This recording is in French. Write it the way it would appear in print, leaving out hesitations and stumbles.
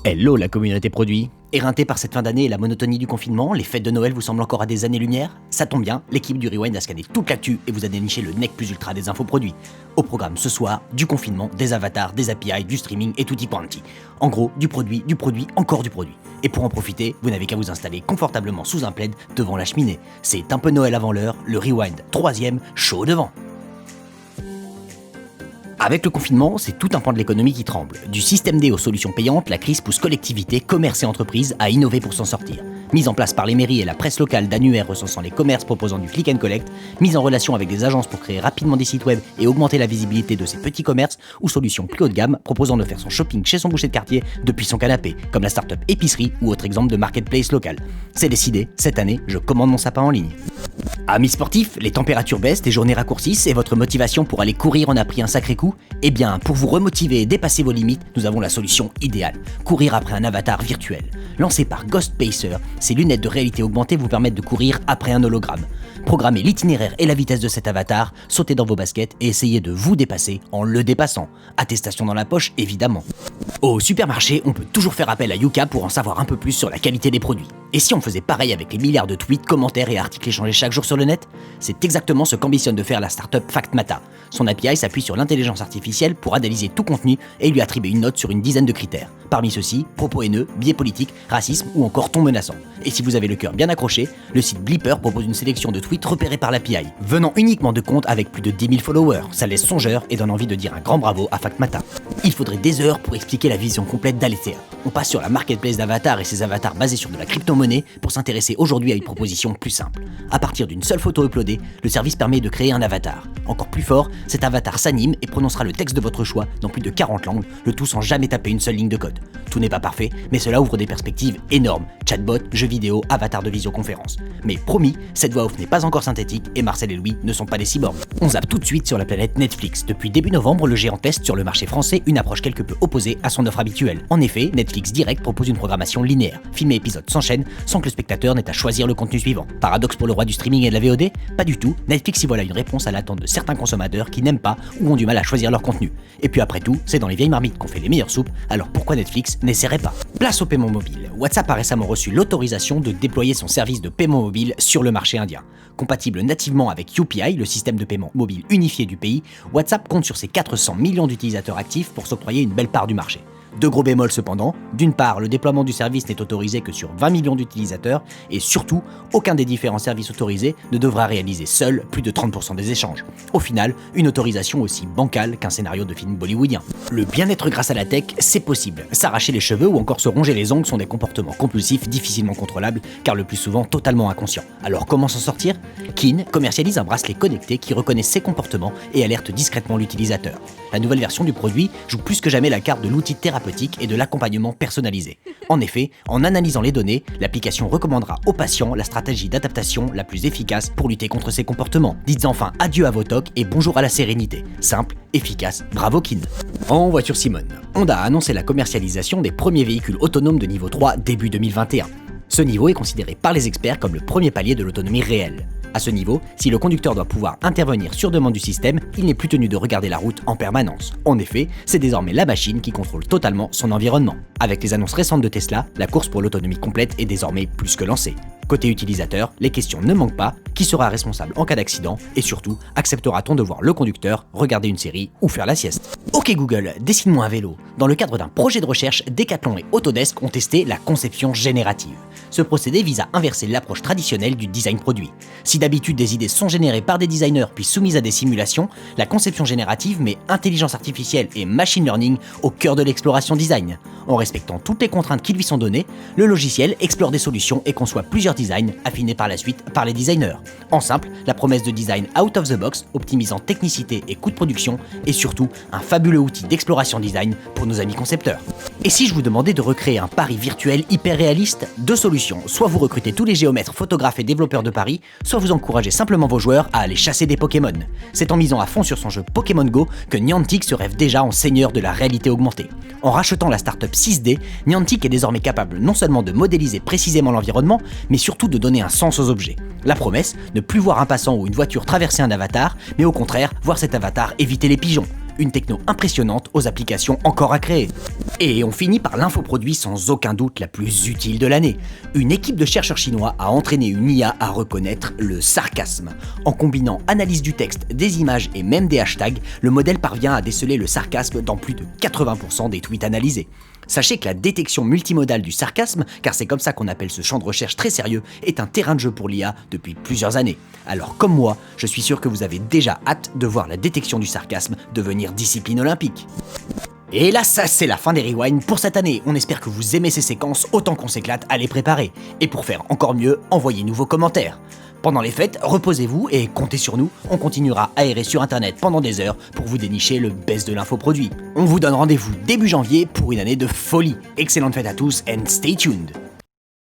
Hello la communauté produit. Éreinté par cette fin d'année et la monotonie du confinement, les fêtes de Noël vous semblent encore à des années-lumière? Ça tombe bien, l'équipe du Rewind a scanné toute l'actu et vous a déniché le nec plus ultra des infoproduits. Au programme ce soir, du confinement, des avatars, des API, du streaming et tutti quanti. En gros, du produit, encore du produit. Et pour en profiter, vous n'avez qu'à vous installer confortablement sous un plaid devant la cheminée. C'est un peu Noël avant l'heure, le Rewind 3e, chaud devant. Avec le confinement, c'est tout un pan de l'économie qui tremble. Du système D aux solutions payantes, la crise pousse collectivités, commerces et entreprises à innover pour s'en sortir. Mise en place par les mairies et la presse locale d'annuaires recensant les commerces proposant du click and collect, mise en relation avec des agences pour créer rapidement des sites web et augmenter la visibilité de ces petits commerces, ou solutions plus haut de gamme proposant de faire son shopping chez son boucher de quartier depuis son canapé, comme la start-up Épicerie ou autre exemple de marketplace local. C'est décidé, cette année, je commande mon sapin en ligne. Amis sportifs, les températures baissent, les journées raccourcissent et votre motivation pour aller courir en a pris un sacré coup? Eh bien, pour vous remotiver et dépasser vos limites, nous avons la solution idéale. Courir après un avatar virtuel. Lancé par Ghost Pacer, ces lunettes de réalité augmentée vous permettent de courir après un hologramme. Programmez l'itinéraire et la vitesse de cet avatar, sautez dans vos baskets et essayez de vous dépasser en le dépassant. Attestation dans la poche, évidemment. Au supermarché, on peut toujours faire appel à Yuka pour en savoir un peu plus sur la qualité des produits. Et si on faisait pareil avec les milliards de tweets, commentaires et articles échangés chaque jour sur le net? C'est exactement ce qu'ambitionne de faire la startup Factmata. Son API s'appuie sur l'intelligence artificielle pour analyser tout contenu et lui attribuer une note sur une dizaine de critères. Parmi ceux-ci, propos haineux, biais politiques, racisme ou encore ton menaçant. Et si vous avez le cœur bien accroché, le site Bleeper propose une sélection de tweets repérés par l'API, venant uniquement de comptes avec plus de 10 000 followers. Ça laisse songeur et donne envie de dire un grand bravo à Factmata. Il faudrait des heures pour expliquer la vision complète d'Alethea. On passe sur la marketplace d'avatars et ses avatars basés sur de la crypto-monnaie pour s'intéresser aujourd'hui à une proposition plus simple. À partir d'une seule photo uploadée, le service permet de créer un avatar. Encore plus fort, cet avatar s'anime et prononcera le texte de votre choix dans plus de 40 langues, le tout sans jamais taper une seule ligne de code. Tout n'est pas parfait, mais cela ouvre des perspectives énormes. Chatbot, jeux vidéo, avatar de visioconférence. Mais promis, cette voix off n'est pas encore synthétique et Marcel et Louis ne sont pas des cyborgs. On zappe tout de suite sur la planète Netflix. Depuis début novembre, le géant teste sur le marché français une approche quelque peu opposée à son offre habituelle. En effet, Netflix Direct propose une programmation linéaire. Film et épisode s'enchaînent sans que le spectateur n'ait à choisir le contenu suivant. Paradoxe pour le roi du streaming et de la VOD? Pas du tout, Netflix y voilà une réponse à l'attente de certains consommateurs qui n'aiment pas ou ont du mal à choisir leur contenu. Et puis après tout, c'est dans les vieilles marmites qu'on fait les meilleures soupes, alors pourquoi Netflix n'essaierait pas? Place au paiement mobile. WhatsApp a récemment reçu l'autorisation de déployer son service de paiement mobile sur le marché indien. Compatible nativement avec UPI, le système de paiement mobile unifié du pays, WhatsApp compte sur ses 400 millions d'utilisateurs actifs pour s'octroyer une belle part du marché. Deux gros bémols cependant, d'une part, le déploiement du service n'est autorisé que sur 20 millions d'utilisateurs et surtout, aucun des différents services autorisés ne devra réaliser seul plus de 30% des échanges. Au final, une autorisation aussi bancale qu'un scénario de film bollywoodien. Le bien-être grâce à la tech, c'est possible. S'arracher les cheveux ou encore se ronger les ongles sont des comportements compulsifs difficilement contrôlables car le plus souvent totalement inconscients. Alors comment s'en sortir? Kin commercialise un bracelet connecté qui reconnaît ces comportements et alerte discrètement l'utilisateur. La nouvelle version du produit joue plus que jamais la carte de l'outil thérapeutique et de l'accompagnement personnalisé. En effet, en analysant les données, l'application recommandera aux patients la stratégie d'adaptation la plus efficace pour lutter contre ces comportements. Dites enfin adieu à vos tocs et bonjour à la sérénité. Simple, efficace, bravo Kin. En voiture Simone, Honda a annoncé la commercialisation des premiers véhicules autonomes de niveau 3 début 2021. Ce niveau est considéré par les experts comme le premier palier de l'autonomie réelle. À ce niveau, si le conducteur doit pouvoir intervenir sur demande du système, il n'est plus tenu de regarder la route en permanence. En effet, c'est désormais la machine qui contrôle totalement son environnement. Avec les annonces récentes de Tesla, la course pour l'autonomie complète est désormais plus que lancée. Côté utilisateur, les questions ne manquent pas, qui sera responsable en cas d'accident et surtout, acceptera-t-on de voir le conducteur regarder une série ou faire la sieste? Ok Google, dessine-moi un vélo. Dans le cadre d'un projet de recherche, Decathlon et Autodesk ont testé la conception générative. Ce procédé vise à inverser l'approche traditionnelle du design produit. Si d'habitude des idées sont générées par des designers puis soumises à des simulations, la conception générative met intelligence artificielle et machine learning au cœur de l'exploration design. En respectant toutes les contraintes qui lui sont données, le logiciel explore des solutions et conçoit plusieurs designs affinés par la suite par les designers. En simple, la promesse de design out of the box, optimisant technicité et coût de production, et surtout un fabuleux outil d'exploration design pour nos amis concepteurs. Et si je vous demandais de recréer un Paris virtuel hyper réaliste? Deux solutions, soit vous recrutez tous les géomètres, photographes et développeurs de Paris, soit vous encouragez simplement vos joueurs à aller chasser des Pokémon. C'est en misant à fond sur son jeu Pokémon Go que Niantic se rêve déjà en seigneur de la réalité augmentée. En rachetant la startup 6D, Niantic est désormais capable non seulement de modéliser précisément l'environnement, mais surtout de donner un sens aux objets. La promesse, ne plus voir un passant ou une voiture traverser un avatar, mais au contraire, voir cet avatar éviter les pigeons. une techno impressionnante aux applications encore à créer. Et on finit par l'infoproduit sans aucun doute la plus utile de l'année. Une équipe de chercheurs chinois a entraîné une IA à reconnaître le sarcasme. En combinant analyse du texte, des images et même des hashtags, le modèle parvient à déceler le sarcasme dans plus de 80% des tweets analysés. Sachez que la détection multimodale du sarcasme, car c'est comme ça qu'on appelle ce champ de recherche très sérieux, est un terrain de jeu pour l'IA depuis plusieurs années. Alors comme moi, je suis sûr que vous avez déjà hâte de voir la détection du sarcasme devenir discipline olympique. Et là, ça c'est la fin des rewinds pour cette année. On espère que vous aimez ces séquences autant qu'on s'éclate à les préparer. Et pour faire encore mieux, envoyez-nous vos commentaires. Pendant les fêtes, reposez-vous et comptez sur nous, on continuera à errer sur internet pendant des heures pour vous dénicher le best de l'infoproduit. On vous donne rendez-vous début janvier pour une année de folie. Excellente fête à tous and stay tuned.